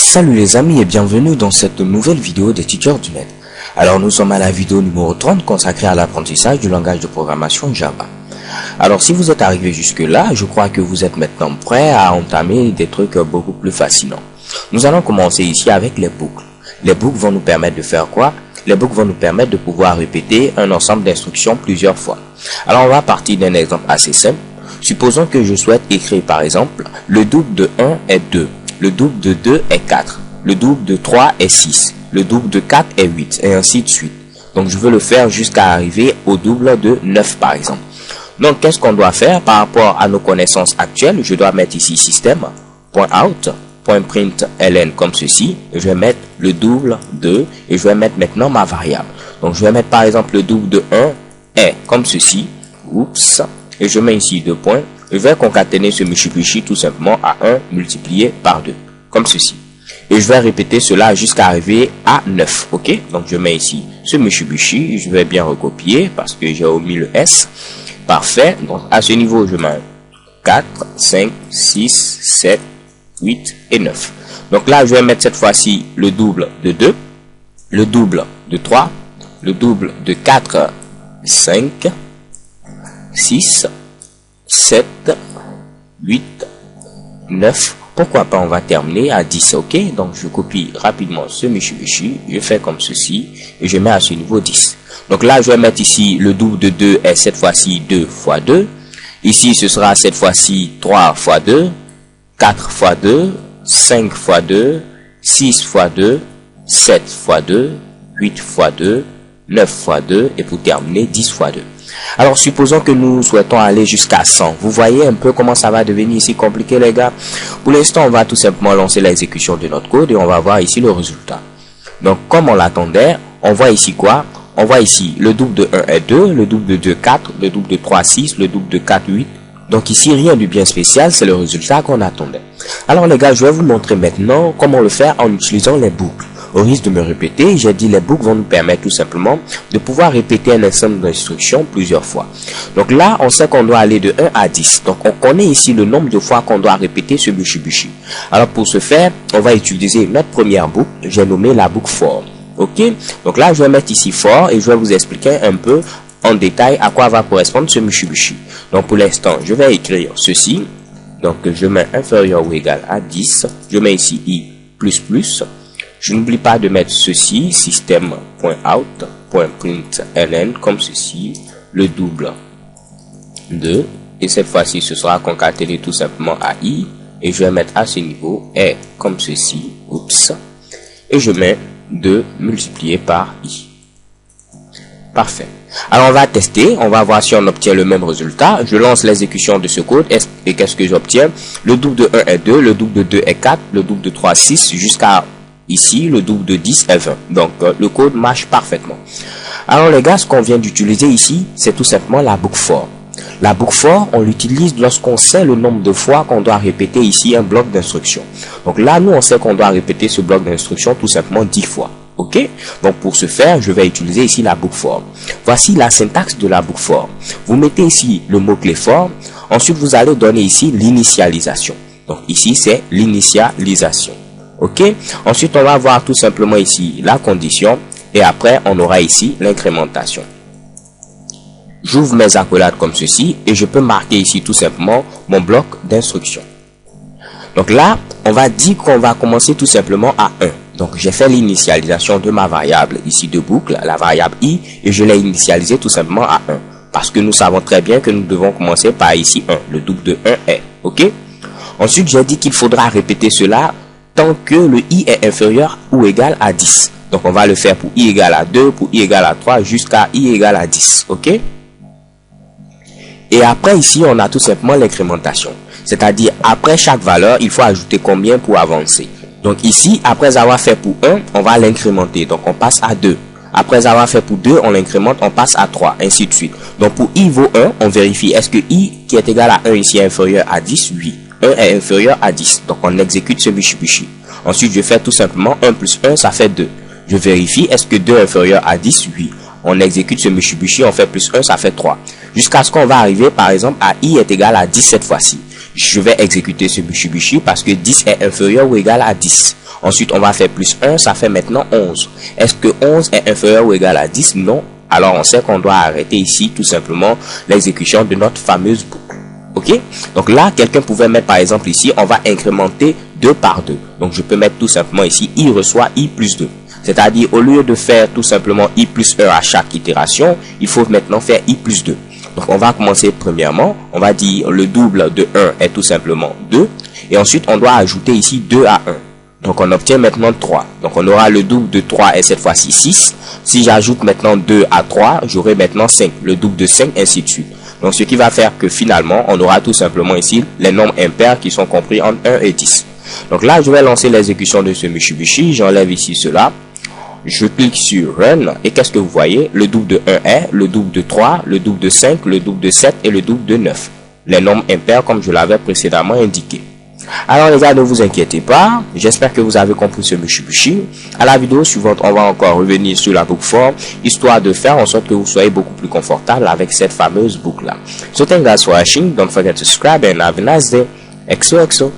Salut les amis et bienvenue dans cette nouvelle vidéo des Teachers du Net. Alors nous sommes à la vidéo numéro 30 consacrée à l'apprentissage du langage de programmation Java. Alors si vous êtes arrivé jusque là, je crois que vous êtes maintenant prêt à entamer des trucs beaucoup plus fascinants. Nous allons commencer ici avec les boucles. Les boucles vont nous permettre de faire quoi? Les boucles vont nous permettre de pouvoir répéter un ensemble d'instructions plusieurs fois. Alors on va partir d'un exemple assez simple. Supposons que je souhaite écrire par exemple le double de 1 est 2. Le double de 2 est 4. Le double de 3 est 6. Le double de 4 est 8. Et ainsi de suite. Donc, je veux le faire jusqu'à arriver au double de 9, par exemple. Donc, qu'est-ce qu'on doit faire par rapport à nos connaissances actuelles? Je dois mettre ici système.out.println comme ceci. Je vais mettre le double de et je vais mettre maintenant ma variable. Donc, je vais mettre par exemple le double de 1 est comme ceci. Oups. Et je mets ici 2 points. Je vais concaténer ce Mitsubishi tout simplement à 1 multiplié par 2, comme ceci. Et je vais répéter cela jusqu'à arriver à 9, ok? Donc je mets ici ce Mitsubishi, je vais bien recopier parce que j'ai omis le S. Parfait, donc à ce niveau je mets 4, 5, 6, 7, 8 et 9. Donc là je vais mettre cette fois-ci le double de 2, le double de 3, le double de 4, 5, 6, 7, 8, 9, pourquoi pas on va terminer à 10, ok? Donc je copie rapidement ce Mitsubishi, je fais comme ceci, et je mets à ce niveau 10. Donc là je vais mettre ici le double de 2 est cette fois-ci 2 fois 2, ici ce sera cette fois-ci 3 fois 2, 4 fois 2, 5 fois 2, 6 fois 2, 7 fois 2, 8 fois 2, 9 fois 2, et pour terminer 10 fois 2. Alors, supposons que nous souhaitons aller jusqu'à 100. Vous voyez un peu comment ça va devenir ici compliqué, les gars. Pour l'instant, on va tout simplement lancer l'exécution de notre code et on va voir ici le résultat. Donc, comme on l'attendait, on voit ici quoi? On voit ici le double de 1 est 2, le double de 2 4, le double de 3 6, le double de 4 8. Donc ici, rien de bien spécial, c'est le résultat qu'on attendait. Alors les gars, je vais vous montrer maintenant comment le faire en utilisant les boucles. Au risque de me répéter, j'ai dit les boucles vont nous permettre tout simplement de pouvoir répéter un ensemble d'instructions plusieurs fois. Donc là, on sait qu'on doit aller de 1 à 10. Donc on connaît ici le nombre de fois qu'on doit répéter ce Mitsubishi. Alors pour ce faire, on va utiliser notre première boucle. J'ai nommé la boucle for. Ok? Donc là, je vais mettre ici for et je vais vous expliquer un peu en détail à quoi va correspondre ce Mitsubishi. Donc pour l'instant, je vais écrire ceci. Donc je mets inférieur ou égal à 10. Je mets ici i plus plus. Je n'oublie pas de mettre ceci, système.out.println comme ceci, le double de, et cette fois-ci ce sera concaténé tout simplement à i, et je vais mettre à ce niveau est comme ceci, oups, et je mets 2 multiplié par i. Parfait. Alors on va tester, on va voir si on obtient le même résultat. Je lance l'exécution de ce code et qu'est-ce que j'obtiens? Le double de 1 est 2, le double de 2 est 4, le double de 3 6 jusqu'à ici, le double de 10 est 20. Donc, le code marche parfaitement. Alors, les gars, ce qu'on vient d'utiliser ici, c'est tout simplement la boucle for. La boucle for, on l'utilise lorsqu'on sait le nombre de fois qu'on doit répéter ici un bloc d'instruction. Donc là, nous, on sait qu'on doit répéter ce bloc d'instruction tout simplement 10 fois. Ok? Donc, pour ce faire, je vais utiliser ici la boucle for. Voici la syntaxe de la boucle for. Vous mettez ici le mot-clé for. Ensuite, vous allez donner ici l'initialisation. Donc, ici, c'est l'initialisation. Ok, ensuite on va voir tout simplement ici la condition et après on aura ici l'incrémentation. J'ouvre mes accolades comme ceci et je peux marquer ici tout simplement mon bloc d'instruction. Donc là, on va dire qu'on va commencer tout simplement à 1. Donc j'ai fait l'initialisation de ma variable ici de boucle, la variable i, et je l'ai initialisé tout simplement à 1. Parce que nous savons très bien que nous devons commencer par ici 1, le double de 1 est. Ok. Ensuite j'ai dit qu'il faudra répéter cela tant que le i est inférieur ou égal à 10. Donc on va le faire pour i égale à 2, pour i égale à 3, jusqu'à i égale à 10. Ok? Et après ici, on a tout simplement l'incrémentation. C'est-à-dire, après chaque valeur, il faut ajouter combien pour avancer. Donc ici, après avoir fait pour 1, on va l'incrémenter. Donc on passe à 2. Après avoir fait pour 2, on l'incrémente, on passe à 3, ainsi de suite. Donc pour i vaut 1, on vérifie, est-ce que i qui est égal à 1 ici est inférieur à 10? Oui. 1 est inférieur à 10. Donc on exécute ce Mitsubishi. Ensuite, je fais tout simplement 1 plus 1, ça fait 2. Je vérifie, est-ce que 2 est inférieur à 10? Oui. On exécute ce Mitsubishi, on fait plus 1, ça fait 3. Jusqu'à ce qu'on va arriver, par exemple, à i est égal à 10 cette fois-ci. je vais exécuter ce Mitsubishi parce que 10 est inférieur ou égal à 10. Ensuite, on va faire plus 1, ça fait maintenant 11. Est-ce que 11 est inférieur ou égal à 10? Non. Alors, on sait qu'on doit arrêter ici tout simplement l'exécution de notre fameuse boucle. Ok? Donc là, quelqu'un pouvait mettre par exemple ici, on va incrémenter 2 par 2. Donc, je peux mettre tout simplement ici, i reçoit i plus 2. C'est-à-dire, au lieu de faire tout simplement i plus 1 à chaque itération, il faut maintenant faire i plus 2. Donc, on va commencer premièrement, on va dire le double de 1 est tout simplement 2. Et ensuite, on doit ajouter ici 2 à 1. Donc, on obtient maintenant 3. Donc, on aura le double de 3 et cette fois-ci 6. Si j'ajoute maintenant 2 à 3, j'aurai maintenant 5. Le double de 5, ainsi de suite. Donc, ce qui va faire que finalement, on aura tout simplement ici les nombres impairs qui sont compris entre 1 et 10. Donc là, je vais lancer l'exécution de ce Mitsubishi. J'enlève ici cela. Je clique sur Run et qu'est-ce que vous voyez? Le double de 1 est, le double de 3, le double de 5, le double de 7 et le double de 9. Les nombres impairs comme je l'avais précédemment indiqué. Alors les gars, ne vous inquiétez pas. J'espère que vous avez compris ce Mitsubishi. À la vidéo suivante, on va encore revenir sur la boucle for, histoire de faire en sorte que vous soyez beaucoup plus confortable avec cette fameuse boucle-là. So thank you guys for watching. Don't forget to subscribe and have a nice day. XOXO.